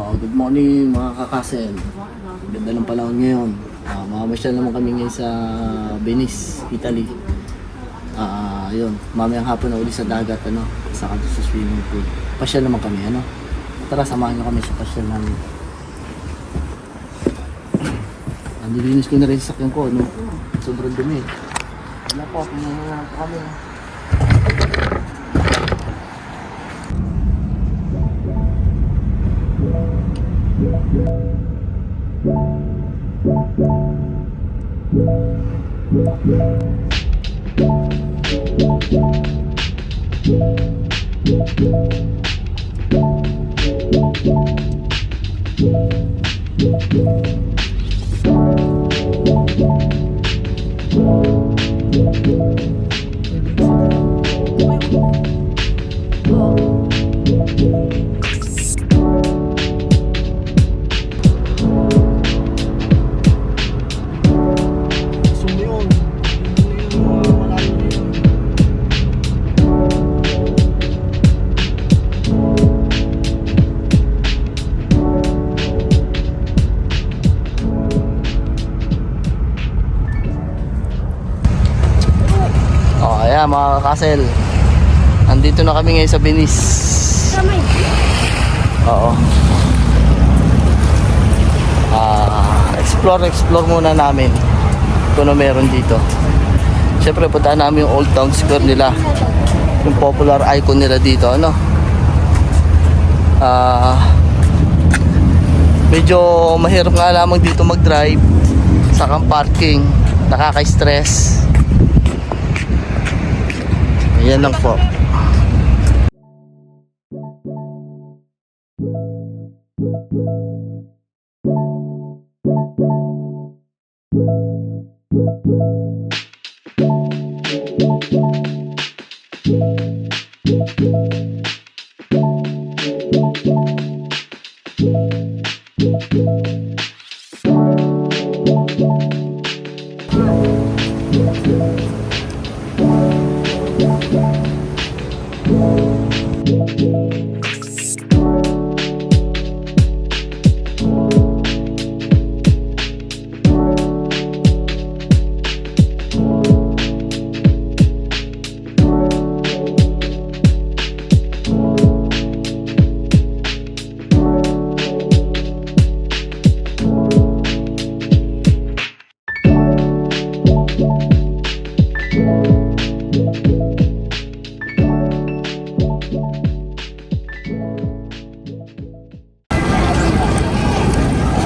Good morning mga kakasel. Ganda ng panahon ngayon. Mamamasyal naman kami ngayon sa Venice, Italy. Yun, mamayang hapon na uli sa dagat, sa sa swimming pool. Pasyal naman kami, Tara, samahan nyo kami sa pasyal namin. Nilinis ko na rin sa sakyan ko, sobrang dumi. Wala po, pinangalan po kami. Ayan mga kakasel, andito na kami ngayon sa Venice. Oo. Explore muna namin kung ano meron dito. Siyempre puntaan namin yung Old Town Square nila, yung popular icon nila dito, medyo mahirap nga lamang dito mag-drive, sakang parking, nakaka-stress. Ayan lang po.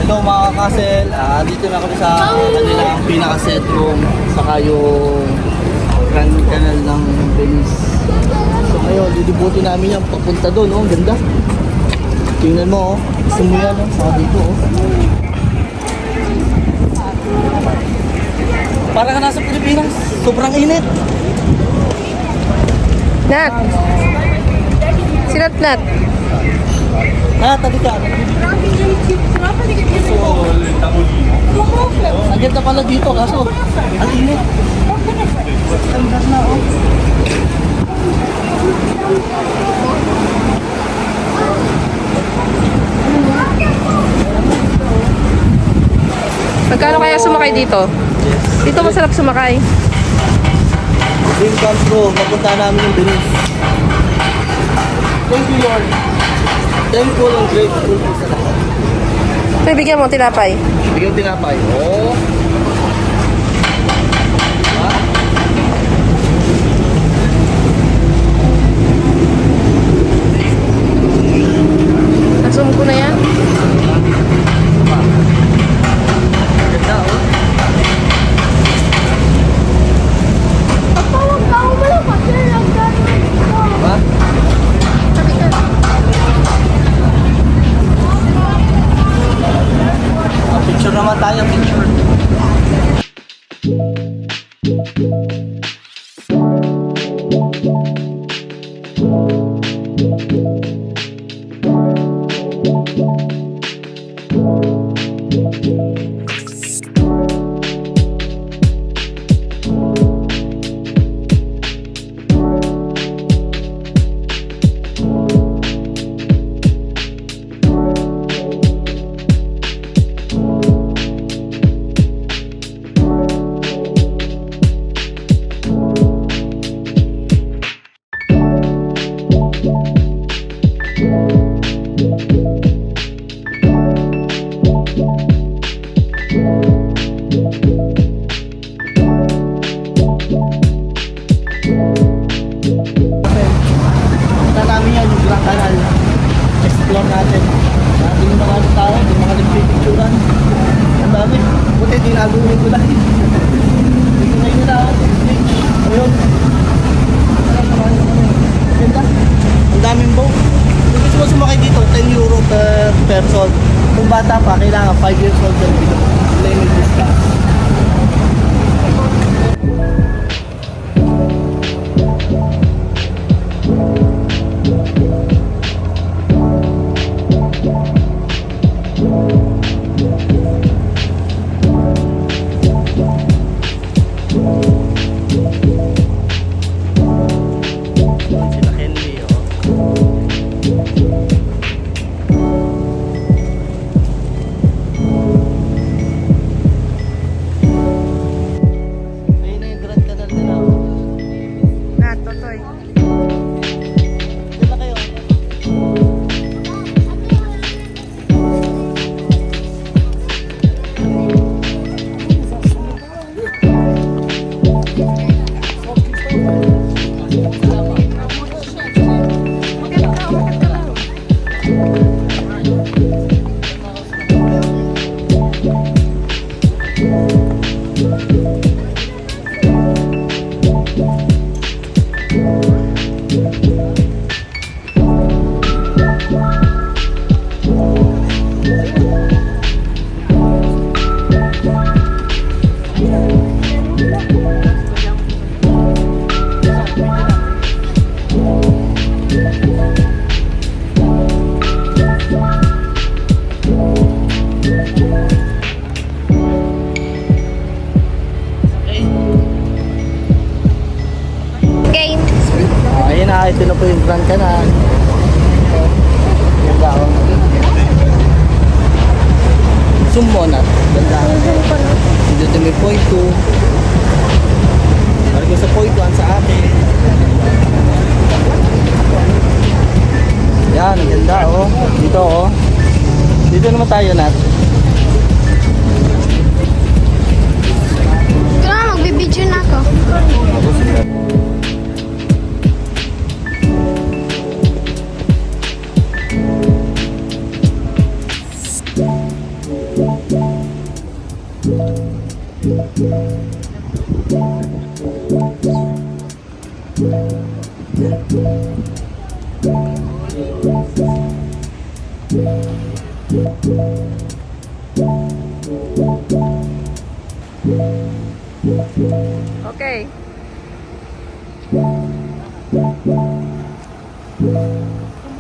Hello mga kakasel, dito na kami sa kanilang pinaka-setrum, saka yung Grand Canal ng Venice. So ngayon, didibuti namin yan papunta doon, ang ganda. Tingnan mo, gusto mo yan, saka dito. Parang ka nasa Pilipinas, sobrang init. Nat! Sinat Nat! Tali ka. Ang ganda pala dito, kaso ang init. Ang ganda, Magkano kaya sumakay dito? Dito masarap sumakay. Dream come true, mapunta namin yung Venice. Thank you Lord. Thankful and grateful sa lahat. Bibigyan mo tinapay. Bigyan tinapay. Oh. Nasum ko na yan. Ganda, oh. Diba? Picture naman tayo, picture. years old. Kung bata pa, kailangan 5 years old yung below. Sila yung may discount. Sila Henry, oh. Ayun na yung Grand Canal nila. Nat, Totoy. Diyan na kayo. Game. Ayun na, ito na po yung Grand Canal. Yung daon. Zoom mo na. Ganda. Dito may point 2. Balik ko sa point 1 sa atin. Yan, ang ganda oh. Dito oh. Dito naman tayo, Nat. Ito na, magbibideo na ako. Okay.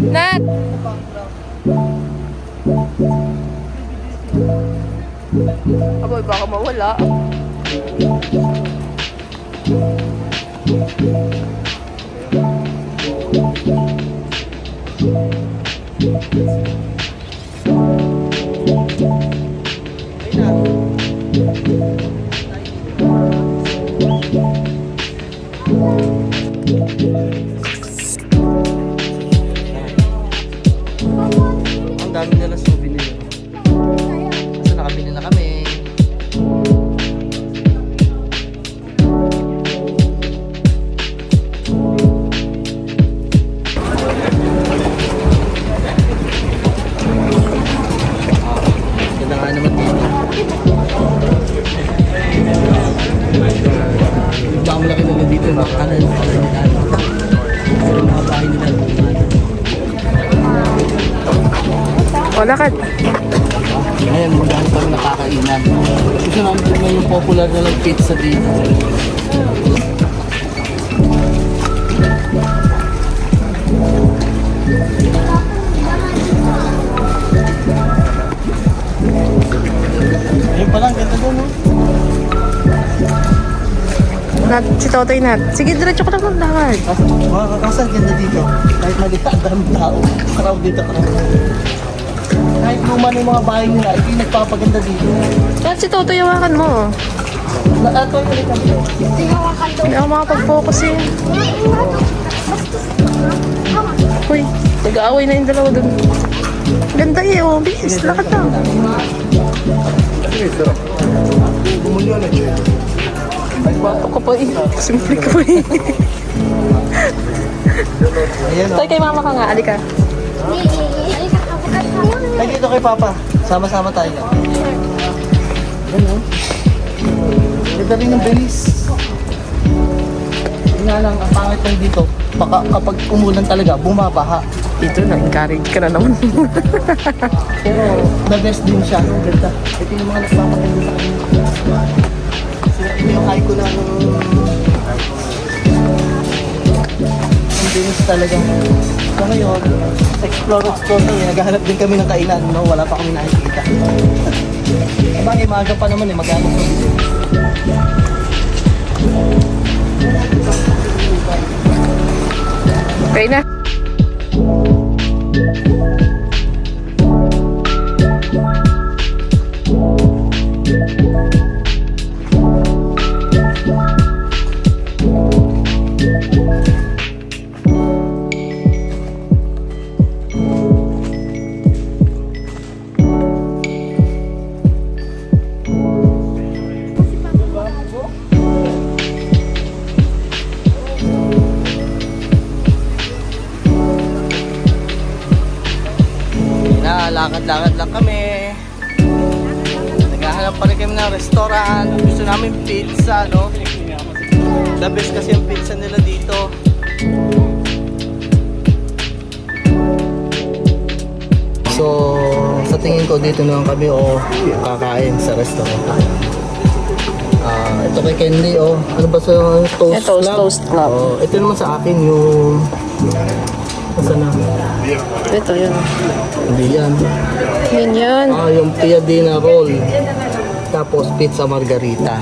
Nat! Aboy, baka mawala. Ang dami nila souvenir. Kasi nakabili na kami. Ganda nga naman dito. Baka malaki nila dito. Baka kanan nila. Yung mga bahay nila. Lakad. Ngayon, magdahil kami nakakainan. Gusto namin kung yung popular na lang pizza dito. Ayun pala, ang ganda doon, no? Nat, si Totoy Nat. Sige, diretso ko lang maglakad. Makakasal ganda dito. Kahit maliit, ang daming tao. Crowd dito, crowd. Kahit luma na yung mga bahay nila, ito yung nagpapaganda dito. Nat, si Totoy, hawakan mo. Ito yung ulit kami. Hindi ako makapag-focus eh. Uy, nag-aaway na yung dalawa dun. Ganda eh, oh. Bilis, lakad na. Ay, bato ka pa eh. Simple ka pa eh. Ayan, Toy, kay mama ka nga. Alika. Ay, dito kay Papa. Sama-sama tayo. Ayan, oh. Ganda rin ng Belize. Yun nga lang, ang pangit lang dito. Baka kapag umulan talaga, bumabaha. Ito, na-encourage ka na naman. Pero the best din siya, no? Ganda. Ito yung mga nagpapaganda sa kanya. Ito yung high ko na ang dinis talaga. So ngayon, explore na yun. Naghahanap din kami ng kainan, no? Wala pa kami nakikita. Sabagay, maaga pa naman maghanap kami din. Okay na. Lakad-lakad lang kami. Naghahanap pa rin kami ng restaurant. Gusto namin pizza, no? The best kasi yung pizza nila dito. So, sa tingin ko dito naman kami kakain sa restaurant. Ito kay Candy, ano ba sa Toast Club? Toast Club. Ito naman sa akin yung... Saan na? Ito, yun. Hindi yan. Yun yan. Yung piadina roll. Tapos pizza margarita.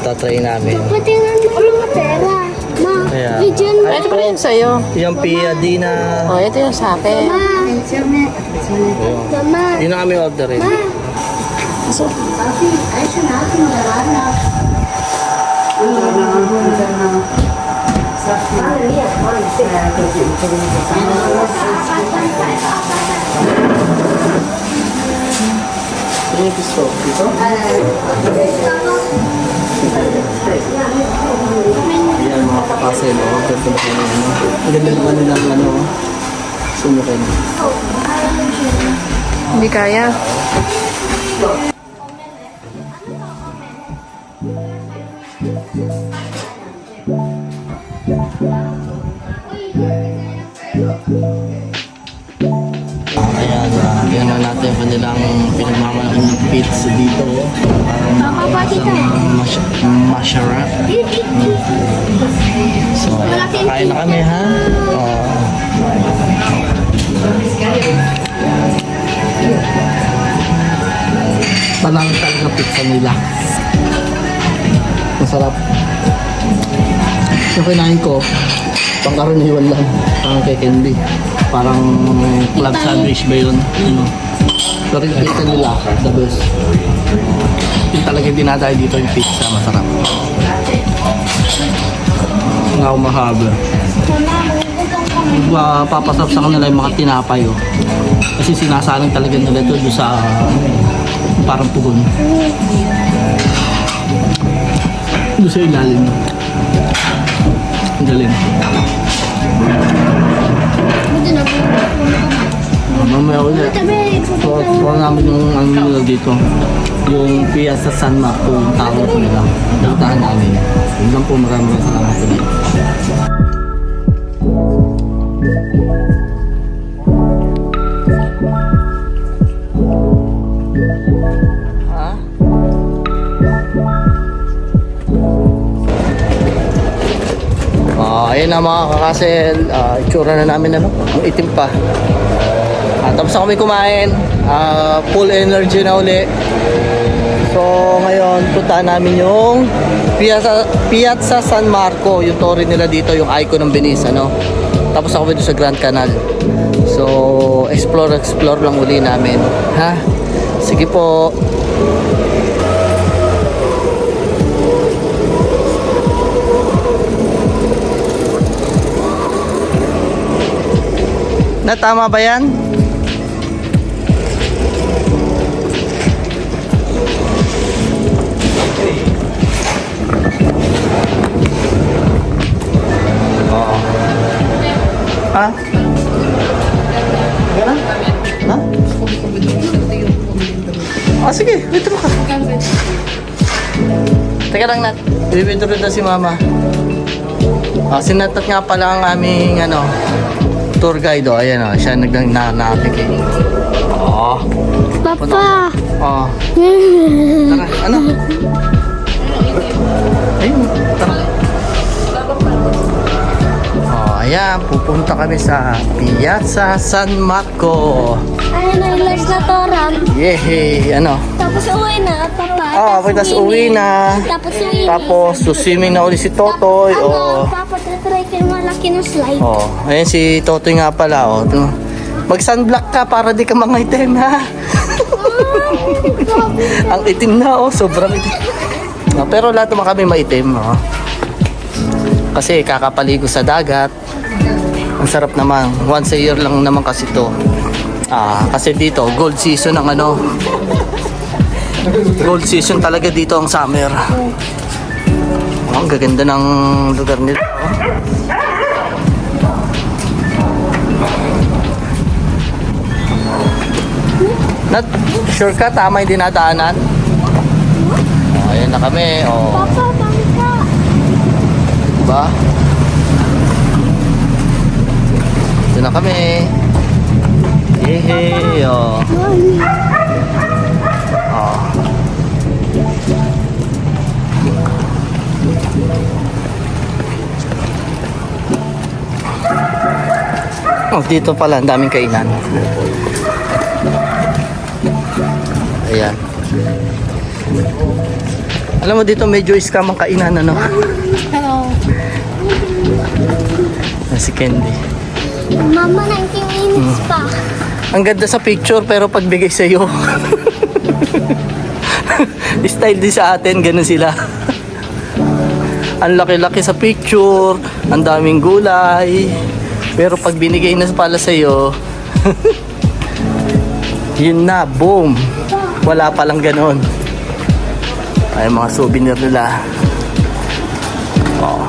Tatry namin. Pati nga mga pera. Ma, Kaya, video mo. Ito pa rin sa'yo. yung piadina. Oh, ito yung sa akin. Mama. Yun na kami orderin. So, Yung gusto. Ito? Ayan mga kapase, no? Ganda na kami, ano? Ang ganda naman nilang, ano? Sunukin. hindi kaya. Ayan, yan na natin yung kanilang pinagmamalaking pizza dito. Masharap. So, kain na kami, ha? Panang talaga pizza nila. Masarap. Yung kinain ko, pangkaraniwan lang. Parang kay Candy. Parang club sandwich ba yun? Ano? Pero yung pizza nila, the best. Yung talaga dinadayo dito yung pizza, masarap. Nga mahaba. Papasap sa kanila yung mga tinapay. Kasi sinasalang talaga nila ito doon sa parang pugon. Doon sa ilalim. Ang galing. Mamaya ulit. So namin yung ano nila dito. Yung Pia sa San Marco, yung tawag nila. Puntahan namin. Yun lang po, maraming salamat ulit. Ayun na mga kakasel, itsura na namin ano, ang itim pa. Tapos na kami kumain, full energy na uli. So ngayon, puntaan namin yung Piazza San Marco, yung torre nila dito, yung icon ng Venice, ano. Tapos ako dito sa Grand Canal. So explore lang uli namin, ha? Sige po. Na tama ba yan? Oo. Ha? Ganun? Ha? Sige, withdraw ka. Teka lang, Nat. I-withdraw na si Mama. Sinatat nga pala ang aming ano, tour guide, oh. Ayan, oh. Siya nag-navigate. Oh. Papa. Oh. Tara, ano? Ayun, tara. Oh, ayan. Pupunta kami sa Piazza San Marco. Ayun na yung last na toram. Yehey! Ano? Tapos uwi na, Papa. Ah, pagkas uwi na. Tapos swimming. Tapos, suswimming na ulit si Totoy. Oh. Papa, tatry kayo malaki ng slide. Oh, ayan si Totoy nga pala. Oh. Mag-sunblock ka para di ka mangitim, ha? Ang itim na, oh. Sobrang itim. Oh, pero lahat naman kami maitim, oh. Kasi kakapaligo sa dagat. Ang sarap naman. Once a year lang naman kasi to. Kasi dito, gold season ang ano. Gold season talaga dito ang summer. Oh, ang gaganda ng lugar nito. Not sure ka tama yung dinadaanan? Oh, ayan na kami. Oh. Papa, bangka. Diba? Ito na kami. Yehey. Oh. Oh. Oh, dito pala, ang daming kainan. Ayan. Alam mo dito medyo scam ang kainan, ano? Hello. Si Candy. Mama, 19 minutes pa. Ang ganda sa picture pero pagbigay sa iyo. Style din sa atin, ganun sila. Ang laki-laki sa picture, ang daming gulay. Pero pag binigay na pala sa iyo, yun na, boom. Wala palang ganun. Ay, mga souvenir nila. Oh.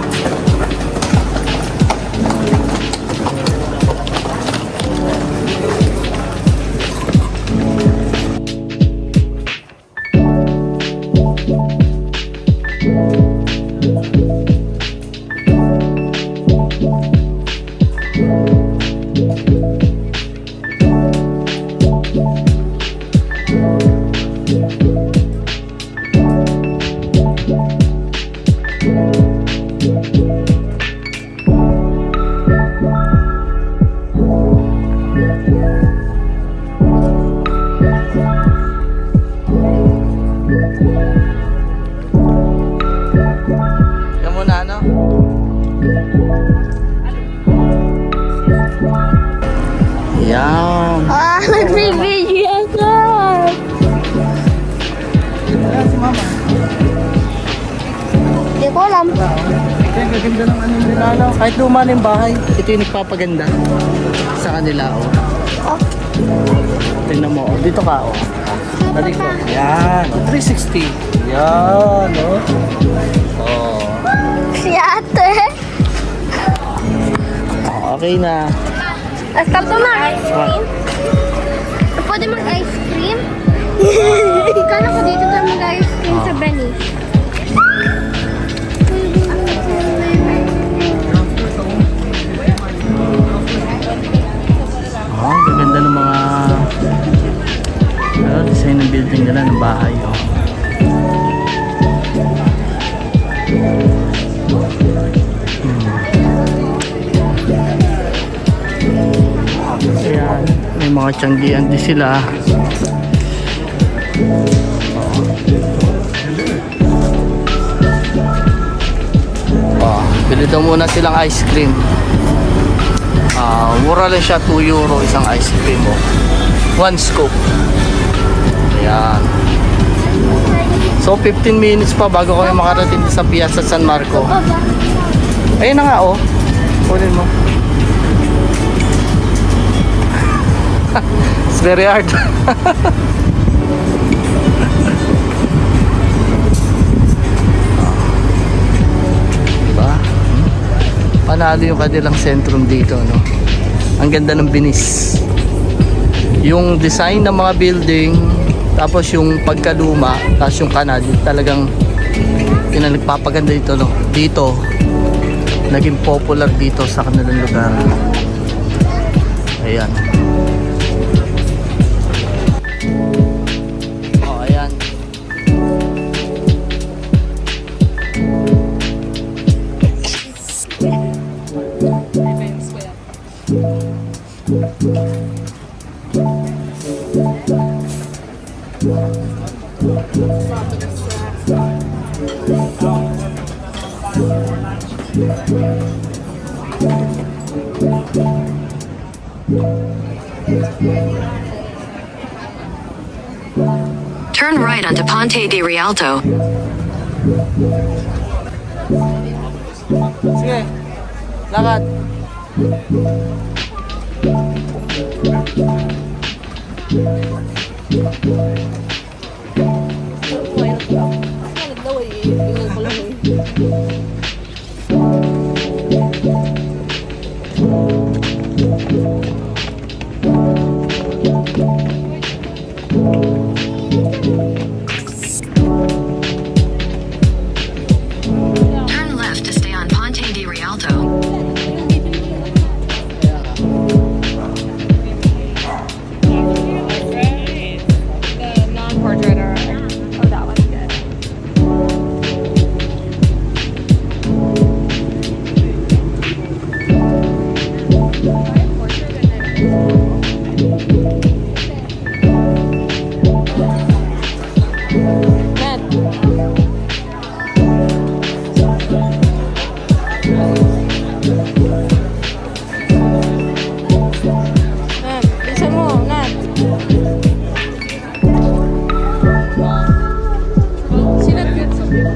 Yan muna, ano? Yan. Nagbibigay ako. Ayan si Mama. Hindi ko alam. Ang gaganda ng ano nila, no? Kahit luma na yung bahay, ito yung nagpapaganda sa kanila, oh. Oh. Tingnan mo, oh. Dito ka, oh. Dito. Yan, oh. 360. Yan, oh. Oh. Si ate. Oh, okay na. Stop na ice cream. Pwede mag-ice cream? Kala ko dito tayo mag-ice cream sa Venice. Oh, ang gaganda ng mga design ng building nila, ng bahay, oh. Ayan, may mga tiyanggian din sila. Oh, bili daw muna silang ice cream. Mura lang siya, 2 euro isang ice cream, oh. 1 scoop. Ayan. So 15 minutes pa bago kami makarating sa Piazza San Marco. Ayun na nga, oh. Kunin mo. It's very hard. Diba? Panalo yung kanilang sentrum dito, no? Ang ganda ng binis. Yung design ng mga building, tapos yung pagkaluma, tapos yung kanal, talagang nagpapaganda dito, no? Dito, naging popular dito sa kanilang lugar. Ayan. Oh, ayan. Turn right onto Ponte de Rialto. Sige. Lakad. Turn left to stay on Ponte de Rialto. The non-portrait or oh, that one's good. Bisa mo, Nat.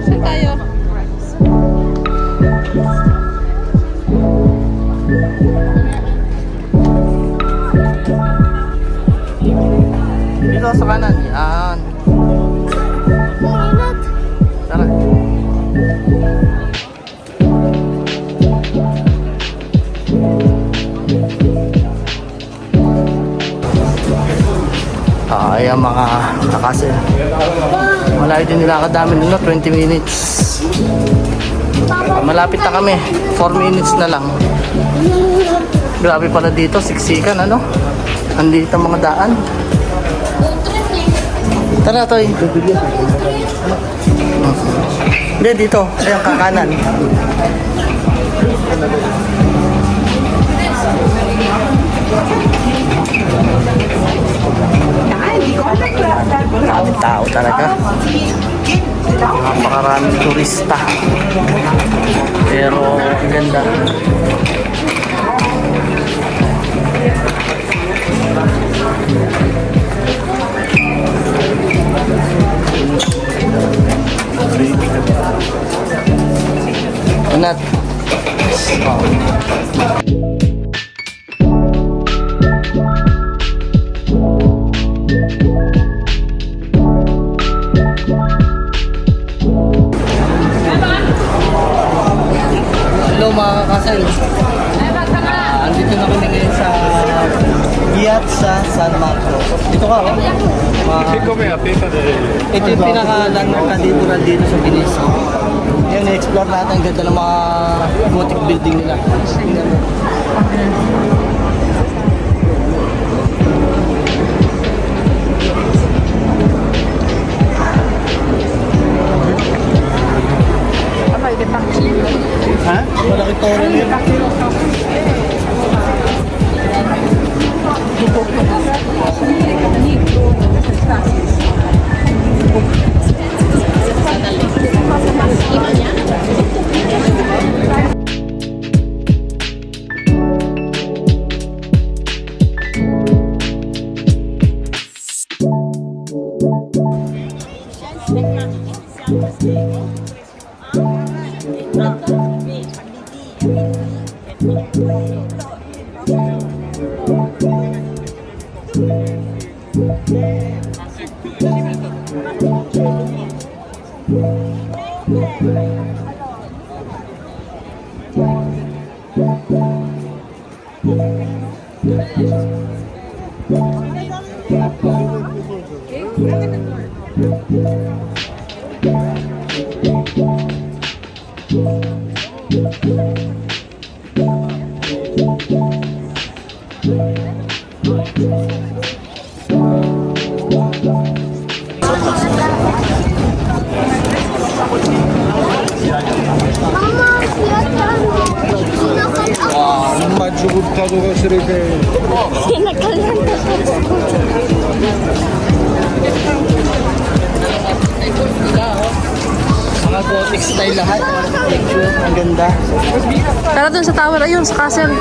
Saan tayo? Dito sa kanan. Yan. Tara. Ayan mga kakasil. Malayo din nilakad namin dun, no? 20 minutes. Malapit na kami. 4 minutes na lang. Grabe pala dito, siksikan ano? Andito ang mga daan. Tara, Toy. Hindi, dito. Ayan, kakanan. Maraming tao talaga. Napakaraming turista. Pero ang ganda. Unat. Hello mga kakasal. Andito na kami ngayon sa Giat sa San Marcos. Dito ka, oh. Ito yung pinaka-landmark na dito sa Venice. Yan, na-explore natin ang ganda ng mga gothic building nila. Tingnan mo. Ha? Malaki toro niya. Thank you. Nagkalanta ko. Mga gothic style lahat. Picture, ang ganda. Tara dun sa tower, ayun, sa castle.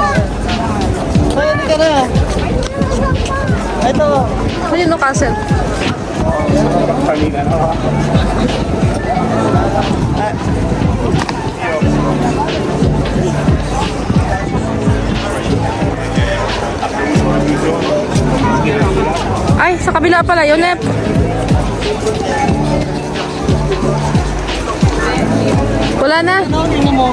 Ayan ka na. Ito. Ayun no, castle. Ay, sa kabila pala, yun Nep. Wala na. Tingnan mo.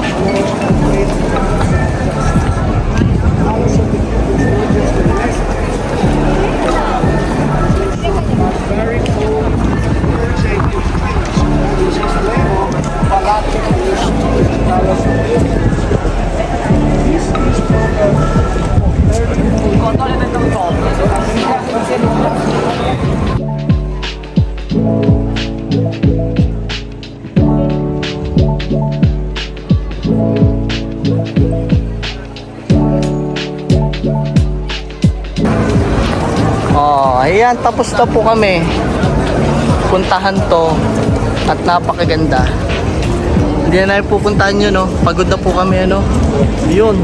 Oh, ayan, tapos na po kami. Puntahan to at napakaganda. Hindi na namin pupuntahan yun, no? Pagod na po kami, ano? Yun.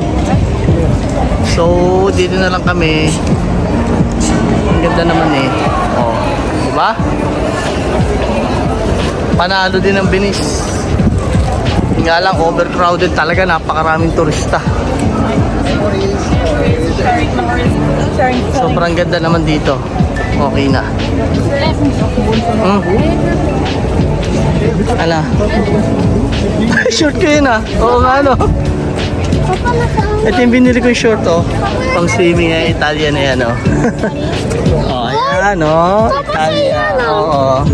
So, dito na lang kami. Ang ganda naman eh. Oh, diba? Panalo din ng Venice. Nga lang, overcrowded talaga. Napakaraming turista. Sobrang ganda naman dito. Okay na. Ala. Short ko yun ah. Oo nga no. Papa, nasaan? Ito yung binili ko yung short oh. Pang swimming na Italia na yan oh. Oh, ayan oh. Italia. Oo.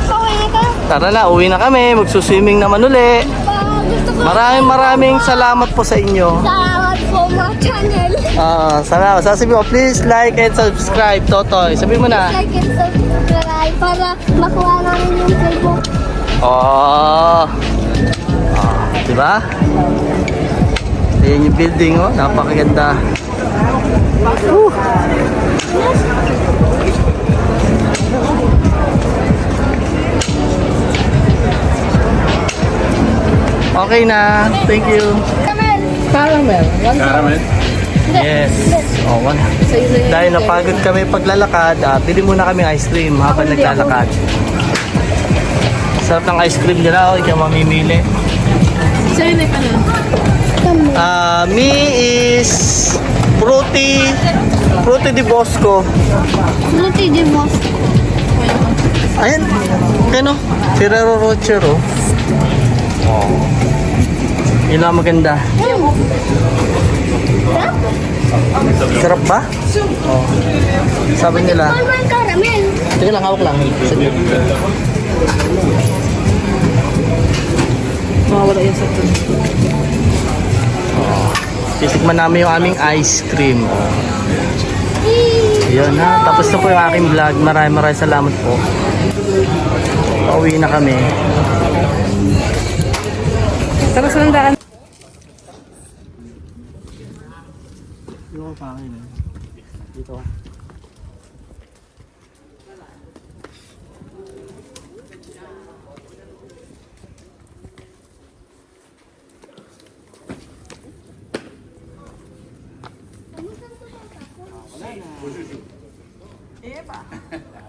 Okay na ka? Tara na, uwi na kami. Magsuswimming naman uli. Pa, gusto ko. Maraming salamat po sa inyo. Salamat po mga channel. Salamat. Sasabihin mo, please like and subscribe, Totoy. Sabihin mo na. Like and subscribe para makuha namin yung Facebook. Oh. Diba? Ayan yung building, oh. Napakaganda. Woo. Okay na. Thank you. Caramel. Caramel? Yes. Oh, one. Dahil napagod kami paglalakad, bili muna kami ice cream habang naglalakad. Sarap ng ice cream nila, oh. Ikaw mamimili. Sa'yo na pala. Me is Fruity di Bosco. Fruity de Mos. Ayan. Kano? Ferrero Rocher, oh. Yun lang maganda. Sarap ba? Oh. Sabi nila. Palman caramel. Sige lang, hawak lang. Sige. Mawawala yan sa ito. Titikman namin yung aming ice cream. Yun ha. Tapos na po yung aking vlog. Maraming salamat po. Pauwi na kami. Tara sa landaan. Dito ka.